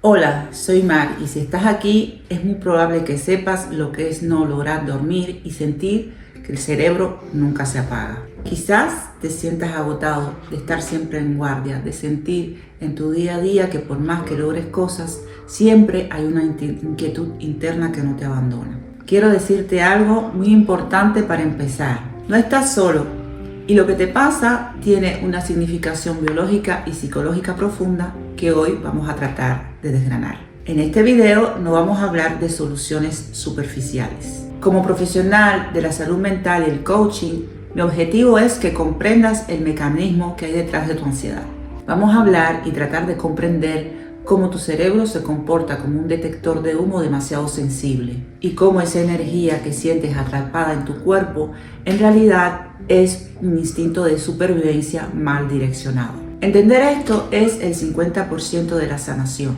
Hola, soy Mar y si estás aquí es muy probable que sepas lo que es no lograr dormir y sentir que el cerebro nunca se apaga. Quizás te sientas agotado de estar siempre en guardia, de sentir en tu día a día que por más que logres cosas, siempre hay una inquietud interna que no te abandona. Quiero decirte algo muy importante para empezar. No estás solo. Y lo que te pasa tiene una significación biológica y psicológica profunda que hoy vamos a tratar de desgranar. En este video no vamos a hablar de soluciones superficiales. Como profesional de la salud mental y el coaching, mi objetivo es que comprendas el mecanismo que hay detrás de tu ansiedad. Vamos a hablar y tratar de comprender cómo tu cerebro se comporta como un detector de humo demasiado sensible y cómo esa energía que sientes atrapada en tu cuerpo en realidad es un instinto de supervivencia mal direccionado. Entender esto es el 50% de la sanación,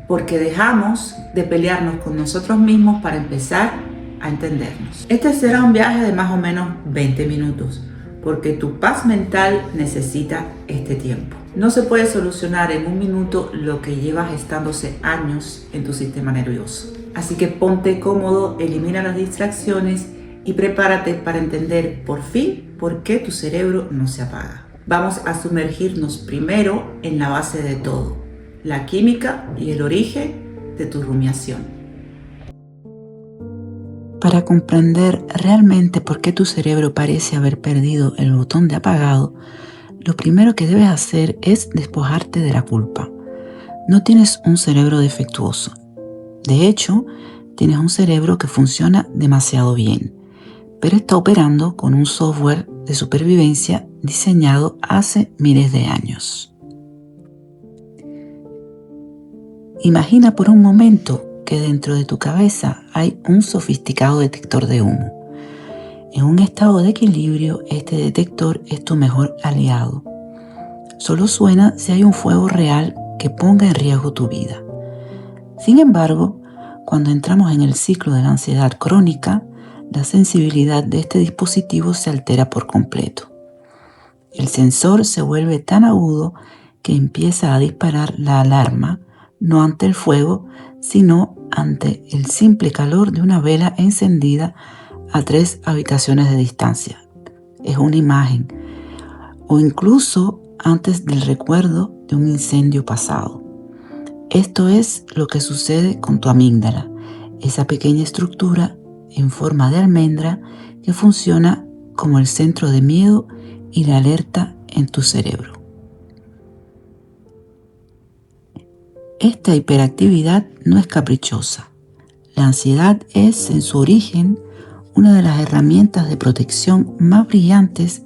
porque dejamos de pelearnos con nosotros mismos para empezar a entendernos. Este será un viaje de más o menos 20 minutos, porque tu paz mental necesita este tiempo. No se puede solucionar en un minuto lo que lleva gestándose años en tu sistema nervioso. Así que ponte cómodo, elimina las distracciones y prepárate para entender por fin por qué tu cerebro no se apaga. Vamos a sumergirnos primero en la base de todo, la química y el origen de tu rumiación. Para comprender realmente por qué tu cerebro parece haber perdido el botón de apagado, lo primero que debes hacer es despojarte de la culpa. No tienes un cerebro defectuoso. De hecho, tienes un cerebro que funciona demasiado bien, pero está operando con un software de supervivencia diseñado hace miles de años. Imagina por un momento que dentro de tu cabeza hay un sofisticado detector de humo. En un estado de equilibrio, este detector es tu mejor aliado. Solo suena si hay un fuego real que ponga en riesgo tu vida. Sin embargo, cuando entramos en el ciclo de la ansiedad crónica, la sensibilidad de este dispositivo se altera por completo. El sensor se vuelve tan agudo que empieza a disparar la alarma, no ante el fuego, sino ante el simple calor de una vela encendida a 3 habitaciones de distancia. Es una imagen, o incluso antes del recuerdo de un incendio pasado. Esto es lo que sucede con tu amígdala, esa pequeña estructura en forma de almendra que funciona como el centro de miedo y la alerta en tu cerebro. Esta hiperactividad no es caprichosa. La ansiedad es, en su origen, una de las herramientas de protección más brillantes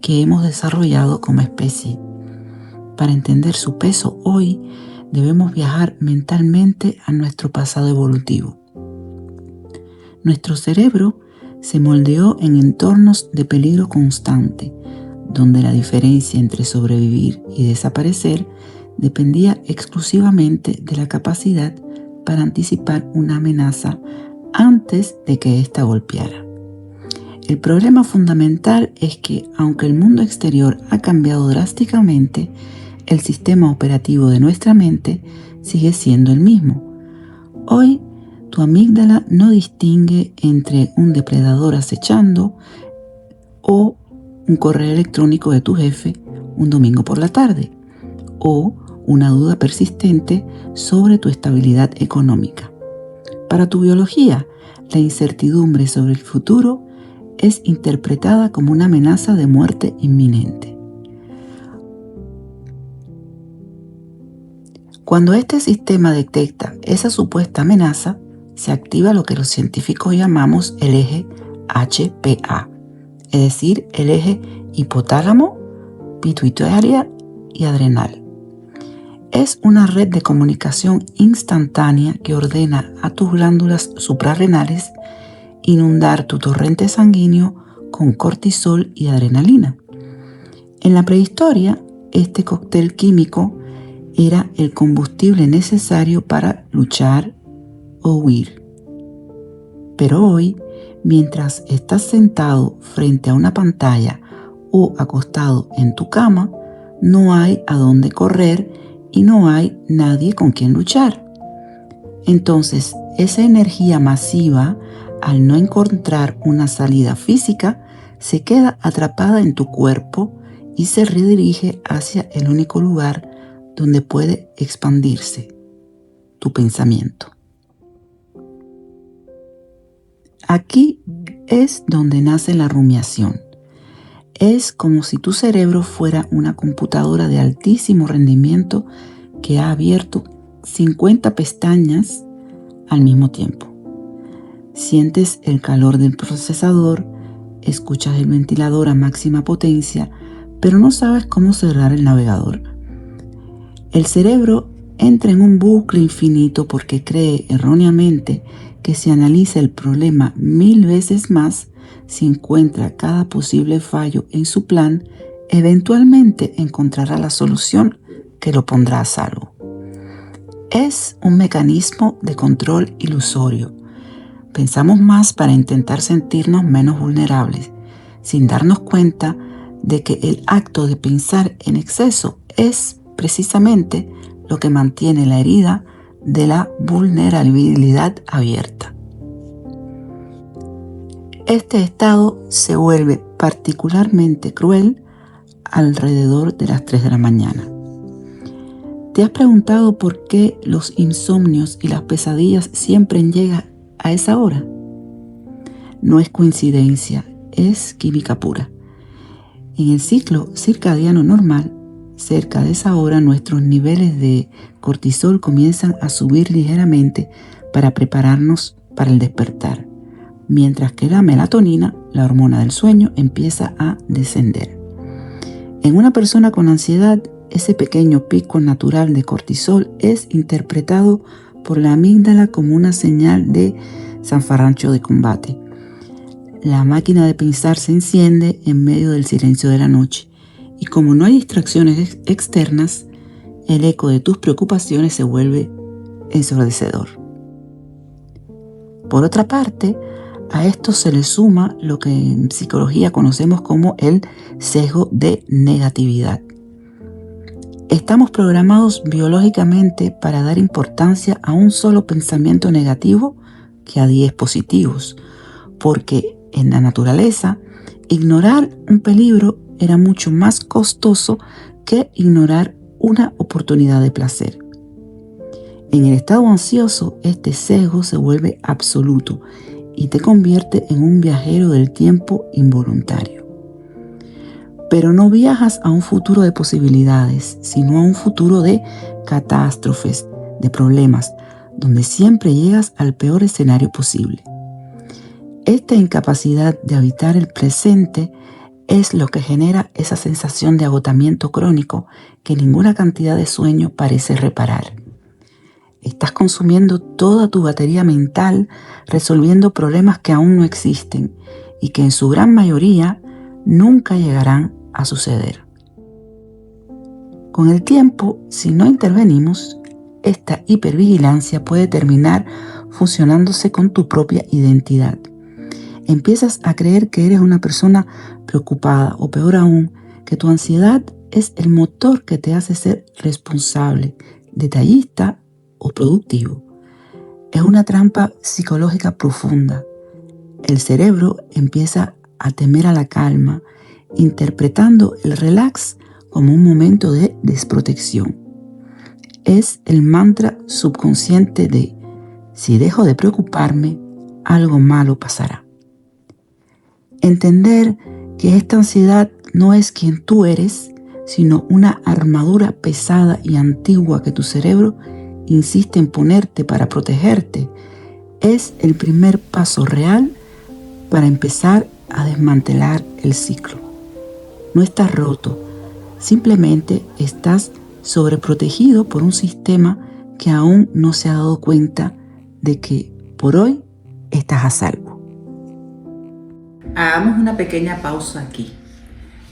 que hemos desarrollado como especie. Para entender su peso hoy, debemos viajar mentalmente a nuestro pasado evolutivo. Nuestro cerebro se moldeó en entornos de peligro constante, donde la diferencia entre sobrevivir y desaparecer dependía exclusivamente de la capacidad para anticipar una amenaza antes de que ésta golpeara. El problema fundamental es que, aunque el mundo exterior ha cambiado drásticamente, el sistema operativo de nuestra mente sigue siendo el mismo. Hoy, tu amígdala no distingue entre un depredador acechando o un correo electrónico de tu jefe un domingo por la tarde, o una duda persistente sobre tu estabilidad económica. Para tu biología, la incertidumbre sobre el futuro es interpretada como una amenaza de muerte inminente. Cuando este sistema detecta esa supuesta amenaza, se activa lo que los científicos llamamos el eje HPA, es decir, el eje hipotálamo, pituitaria y adrenal. Es una red de comunicación instantánea que ordena a tus glándulas suprarrenales inundar tu torrente sanguíneo con cortisol y adrenalina. En la prehistoria, este cóctel químico era el combustible necesario para luchar o huir. Pero hoy, mientras estás sentado frente a una pantalla o acostado en tu cama, no hay a dónde correr y no hay nadie con quien luchar. Entonces, esa energía masiva, al no encontrar una salida física, se queda atrapada en tu cuerpo y se redirige hacia el único lugar donde puede expandirse, tu pensamiento. Aquí es donde nace la rumiación. Es como si tu cerebro fuera una computadora de altísimo rendimiento que ha abierto 50 pestañas al mismo tiempo. Sientes el calor del procesador, escuchas el ventilador a máxima potencia, pero no sabes cómo cerrar el navegador. El cerebro entra en un bucle infinito porque cree erróneamente que si analiza el problema 1000 veces más, si encuentra cada posible fallo en su plan, eventualmente encontrará la solución que lo pondrá a salvo. Es un mecanismo de control ilusorio. Pensamos más para intentar sentirnos menos vulnerables, sin darnos cuenta de que el acto de pensar en exceso es precisamente lo que mantiene la herida de la vulnerabilidad abierta. Este estado se vuelve particularmente cruel alrededor de las 3 de la mañana. ¿Te has preguntado por qué los insomnios y las pesadillas siempre llegan a esa hora? No es coincidencia, es química pura. En el ciclo circadiano normal, cerca de esa hora nuestros niveles de cortisol comienzan a subir ligeramente para prepararnos para el despertar, mientras que la melatonina, la hormona del sueño, empieza a descender. En una persona con ansiedad, ese pequeño pico natural de cortisol es interpretado por la amígdala como una señal de zafarrancho de combate. La máquina de pensar se enciende en medio del silencio de la noche y como no hay distracciones externas, el eco de tus preocupaciones se vuelve ensordecedor. Por otra parte, a esto se le suma lo que en psicología conocemos como el sesgo de negatividad. Estamos programados biológicamente para dar importancia a un solo pensamiento negativo que a 10 positivos, porque en la naturaleza ignorar un peligro era mucho más costoso que ignorar una oportunidad de placer. En el estado ansioso, este sesgo se vuelve absoluto y te convierte en un viajero del tiempo involuntario. Pero no viajas a un futuro de posibilidades, sino a un futuro de catástrofes, de problemas, donde siempre llegas al peor escenario posible. Esta incapacidad de habitar el presente es lo que genera esa sensación de agotamiento crónico que ninguna cantidad de sueño parece reparar. Estás consumiendo toda tu batería mental resolviendo problemas que aún no existen y que en su gran mayoría nunca llegarán a suceder. Con el tiempo, si no intervenimos, esta hipervigilancia puede terminar fusionándose con tu propia identidad. Empiezas a creer que eres una persona preocupada o peor aún, que tu ansiedad es el motor que te hace ser responsable, detallista o productivo. Es una trampa psicológica profunda. El cerebro empieza a temer a la calma, interpretando el relax como un momento de desprotección. Es el mantra subconsciente de: si dejo de preocuparme, algo malo pasará. Entender que esta ansiedad no es quien tú eres, sino una armadura pesada y antigua que tu cerebro insiste en ponerte para protegerte, es el primer paso real para empezar a desmantelar el ciclo. No estás roto, simplemente estás sobreprotegido por un sistema que aún no se ha dado cuenta de que por hoy estás a salvo. Hagamos una pequeña pausa aquí.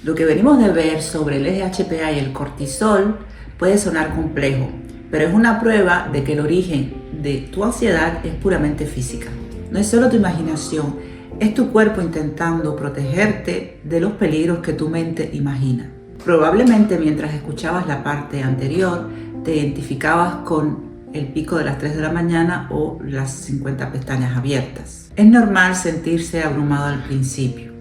Lo que venimos de ver sobre el HPA y el cortisol puede sonar complejo, pero es una prueba de que el origen de tu ansiedad es puramente física. No es solo tu imaginación, es tu cuerpo intentando protegerte de los peligros que tu mente imagina. Probablemente mientras escuchabas la parte anterior, te identificabas con el pico de las 3 de la mañana o las 50 pestañas abiertas. Es normal sentirse abrumado al principio,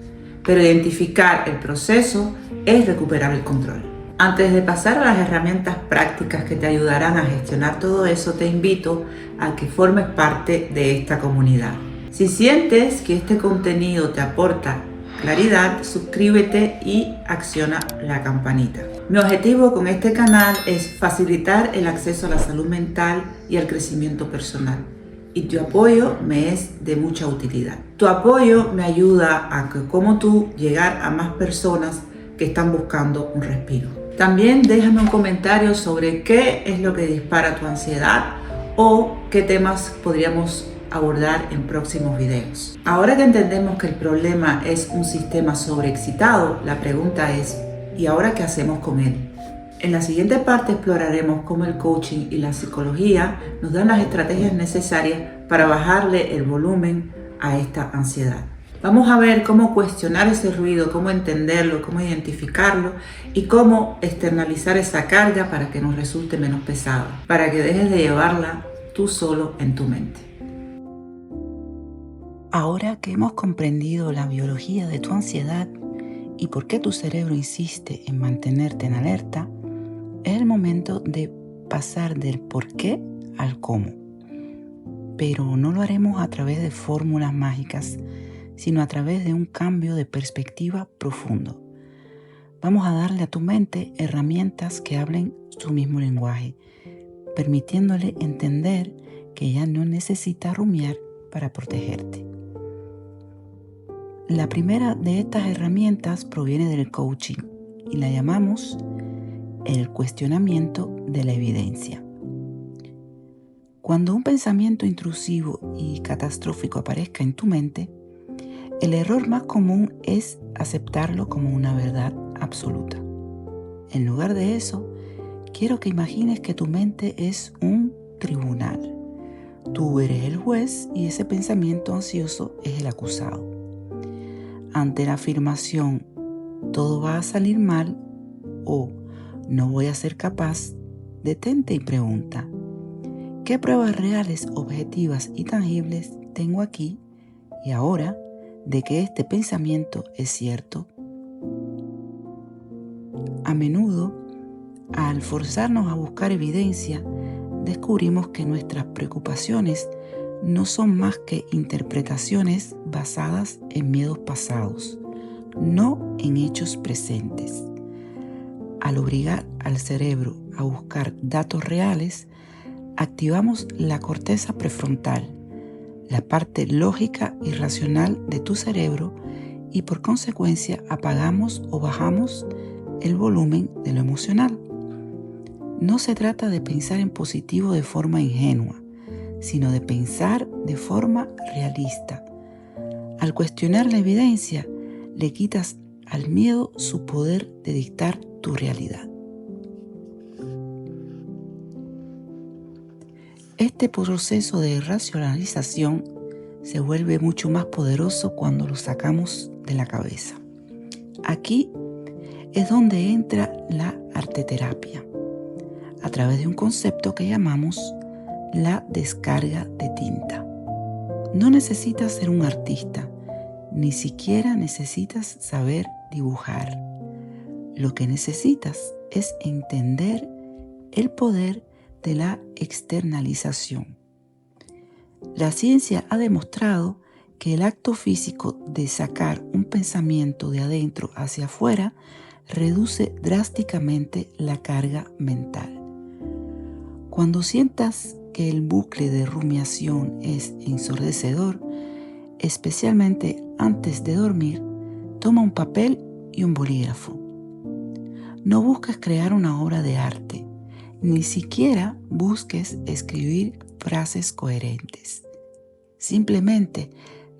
pero identificar el proceso es recuperar el control. Antes de pasar a las herramientas prácticas que te ayudarán a gestionar todo eso, te invito a que formes parte de esta comunidad. Si sientes que este contenido te aporta claridad, suscríbete y acciona la campanita. Mi objetivo con este canal es facilitar el acceso a la salud mental y al crecimiento personal. Y tu apoyo me es de mucha utilidad. Tu apoyo me ayuda a que, como tú, llegar a más personas que están buscando un respiro. También déjame un comentario sobre qué es lo que dispara tu ansiedad o qué temas podríamos abordar en próximos videos. Ahora que entendemos que el problema es un sistema sobreexcitado, la pregunta es, ¿y ahora qué hacemos con él? En la siguiente parte exploraremos cómo el coaching y la psicología nos dan las estrategias necesarias para bajarle el volumen a esta ansiedad. Vamos a ver cómo cuestionar ese ruido, cómo entenderlo, cómo identificarlo y cómo externalizar esa carga para que nos resulte menos pesada, para que dejes de llevarla tú solo en tu mente. Ahora que hemos comprendido la biología de tu ansiedad y por qué tu cerebro insiste en mantenerte en alerta, es el momento de pasar del por qué al cómo. Pero no lo haremos a través de fórmulas mágicas, sino a través de un cambio de perspectiva profundo. Vamos a darle a tu mente herramientas que hablen su mismo lenguaje, permitiéndole entender que ya no necesita rumiar para protegerte. La primera de estas herramientas proviene del coaching y la llamamos el cuestionamiento de la evidencia. Cuando un pensamiento intrusivo y catastrófico aparezca en tu mente, el error más común es aceptarlo como una verdad absoluta. En lugar de eso, quiero que imagines que tu mente es un tribunal. Tú eres el juez y ese pensamiento ansioso es el acusado. Ante la afirmación, todo va a salir mal o no voy a ser capaz, detente y pregunta, ¿qué pruebas reales, objetivas y tangibles tengo aquí y ahora de que este pensamiento es cierto? A menudo, al forzarnos a buscar evidencia, descubrimos que nuestras preocupaciones no son más que interpretaciones basadas en miedos pasados, no en hechos presentes. Al obligar al cerebro a buscar datos reales, activamos la corteza prefrontal, la parte lógica y racional de tu cerebro, y por consecuencia apagamos o bajamos el volumen de lo emocional. No se trata de pensar en positivo de forma ingenua, sino de pensar de forma realista. Al cuestionar la evidencia, le quitas al miedo su poder de dictar tu realidad. Este proceso de racionalización se vuelve mucho más poderoso cuando lo sacamos de la cabeza. Aquí es donde entra la arteterapia, a través de un concepto que llamamos la descarga de tinta. No necesitas ser un artista, ni siquiera necesitas saber dibujar. Lo que necesitas es entender el poder de la externalización. La ciencia ha demostrado que el acto físico de sacar un pensamiento de adentro hacia afuera reduce drásticamente la carga mental. Cuando sientas que el bucle de rumiación es ensordecedor, especialmente antes de dormir, toma un papel y un bolígrafo. No busques crear una obra de arte, ni siquiera busques escribir frases coherentes. Simplemente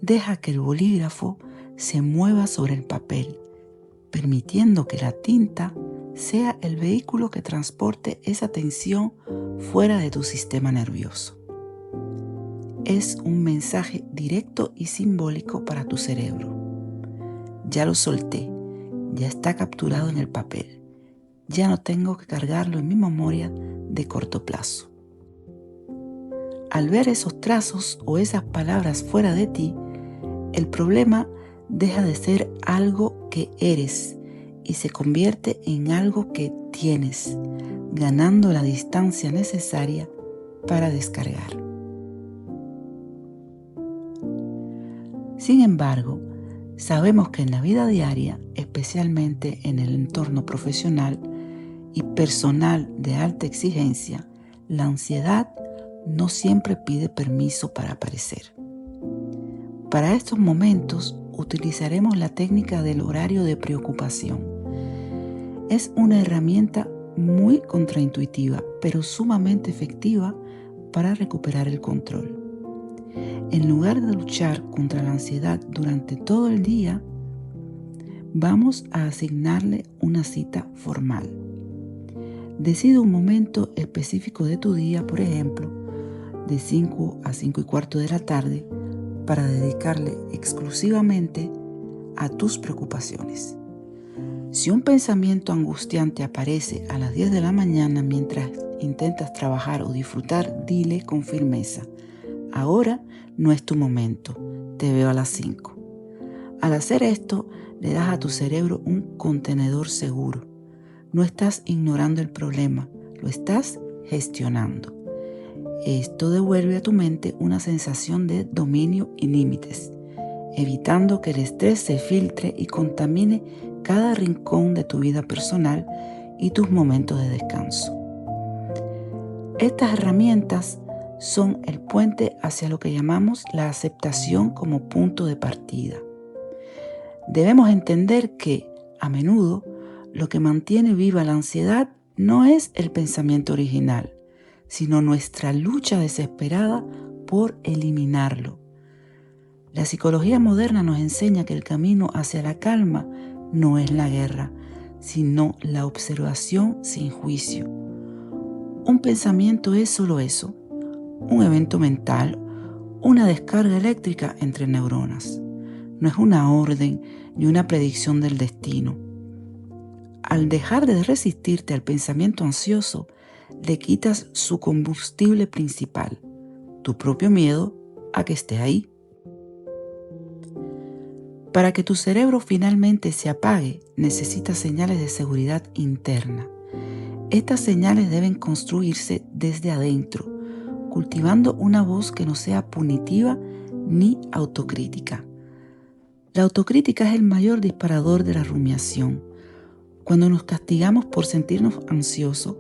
deja que el bolígrafo se mueva sobre el papel, permitiendo que la tinta sea el vehículo que transporte esa tensión fuera de tu sistema nervioso. Es un mensaje directo y simbólico para tu cerebro. Ya lo solté, ya está capturado en el papel. ya no tengo que cargarlo en mi memoria de corto plazo. Al ver esos trazos o esas palabras fuera de ti, el problema deja de ser algo que eres y se convierte en algo que tienes, ganando la distancia necesaria para descargar. Sin embargo, sabemos que en la vida diaria, especialmente en el entorno profesional y personal de alta exigencia, la ansiedad no siempre pide permiso para aparecer. Para estos momentos utilizaremos la técnica del horario de preocupación. Es una herramienta muy contraintuitiva, pero sumamente efectiva para recuperar el control. En lugar de luchar contra la ansiedad durante todo el día, vamos a asignarle una cita formal. Decide un momento específico de tu día, por ejemplo, de 5 a 5:15 de la tarde, para dedicarle exclusivamente a tus preocupaciones. Si un pensamiento angustiante aparece a las 10 de la mañana mientras intentas trabajar o disfrutar, dile con firmeza: ahora no es tu momento, te veo a las 5. Al hacer esto, le das a tu cerebro un contenedor seguro. No estás ignorando el problema, lo estás gestionando. Esto devuelve a tu mente una sensación de dominio y límites, evitando que el estrés se filtre y contamine cada rincón de tu vida personal y tus momentos de descanso. Estas herramientas son el puente hacia lo que llamamos la aceptación como punto de partida. Debemos entender que, a menudo, lo que mantiene viva la ansiedad no es el pensamiento original, sino nuestra lucha desesperada por eliminarlo. La psicología moderna nos enseña que el camino hacia la calma no es la guerra, sino la observación sin juicio. Un pensamiento es solo eso, un evento mental, una descarga eléctrica entre neuronas. No es una orden ni una predicción del destino. Al dejar de resistirte al pensamiento ansioso, le quitas su combustible principal, tu propio miedo a que esté ahí. Para que tu cerebro finalmente se apague, necesitas señales de seguridad interna. Estas señales deben construirse desde adentro, cultivando una voz que no sea punitiva ni autocrítica. La autocrítica es el mayor disparador de la rumiación. Cuando nos castigamos por sentirnos ansiosos,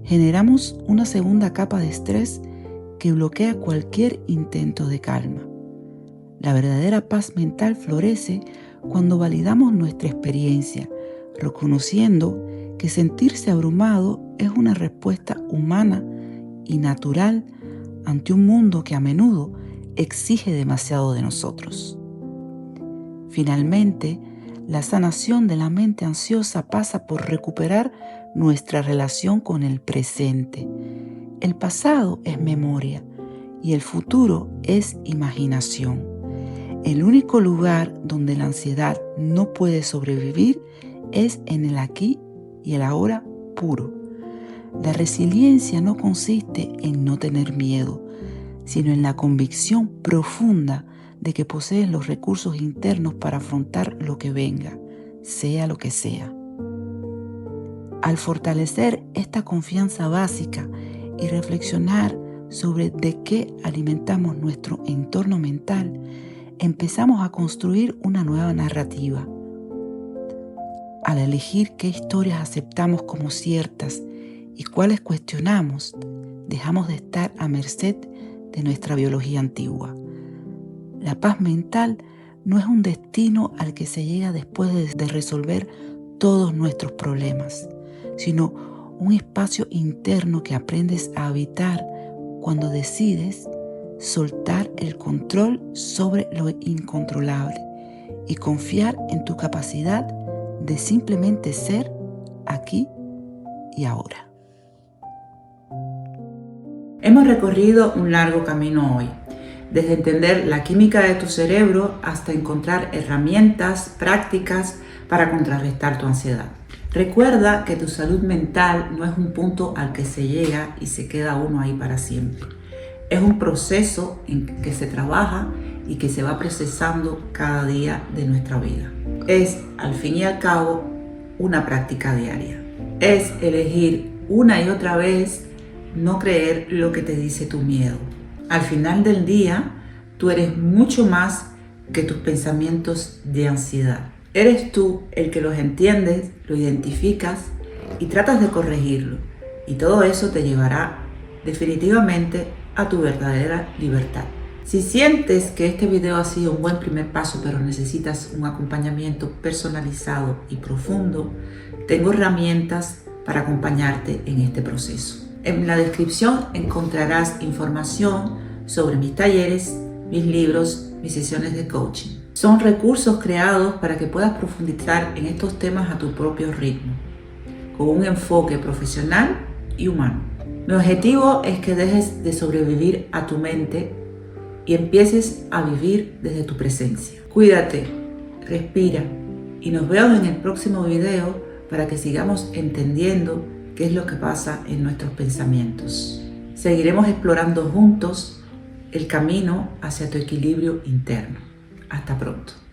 generamos una segunda capa de estrés que bloquea cualquier intento de calma. La verdadera paz mental florece cuando validamos nuestra experiencia, reconociendo que sentirse abrumado es una respuesta humana y natural ante un mundo que a menudo exige demasiado de nosotros. Finalmente, la sanación de la mente ansiosa pasa por recuperar nuestra relación con el presente. El pasado es memoria y el futuro es imaginación. El único lugar donde la ansiedad no puede sobrevivir es en el aquí y el ahora puro. La resiliencia no consiste en no tener miedo, sino en la convicción profunda de que posees los recursos internos para afrontar lo que venga, sea lo que sea. Al fortalecer esta confianza básica y reflexionar sobre de qué alimentamos nuestro entorno mental, empezamos a construir una nueva narrativa. Al elegir qué historias aceptamos como ciertas y cuáles cuestionamos, dejamos de estar a merced de nuestra biología antigua. La paz mental no es un destino al que se llega después de resolver todos nuestros problemas, sino un espacio interno que aprendes a habitar cuando decides soltar el control sobre lo incontrolable y confiar en tu capacidad de simplemente ser aquí y ahora. Hemos recorrido un largo camino hoy, desde entender la química de tu cerebro hasta encontrar herramientas prácticas para contrarrestar tu ansiedad. Recuerda que tu salud mental no es un punto al que se llega y se queda uno ahí para siempre. Es un proceso en que se trabaja y que se va procesando cada día de nuestra vida. Es, al fin y al cabo, una práctica diaria. Es elegir una y otra vez no creer lo que te dice tu miedo. Al final del día, tú eres mucho más que tus pensamientos de ansiedad. Eres tú el que los entiendes, lo identificas y tratas de corregirlo. Y todo eso te llevará definitivamente a tu verdadera libertad. Si sientes que este video ha sido un buen primer paso, pero necesitas un acompañamiento personalizado y profundo, tengo herramientas para acompañarte en este proceso. En la descripción encontrarás información sobre mis talleres, mis libros, mis sesiones de coaching. Son recursos creados para que puedas profundizar en estos temas a tu propio ritmo, con un enfoque profesional y humano. Mi objetivo es que dejes de sobrevivir a tu mente y empieces a vivir desde tu presencia. Cuídate, respira y nos vemos en el próximo video para que sigamos entendiendo qué es lo que pasa en nuestros pensamientos. Seguiremos explorando juntos el camino hacia tu equilibrio interno. Hasta pronto.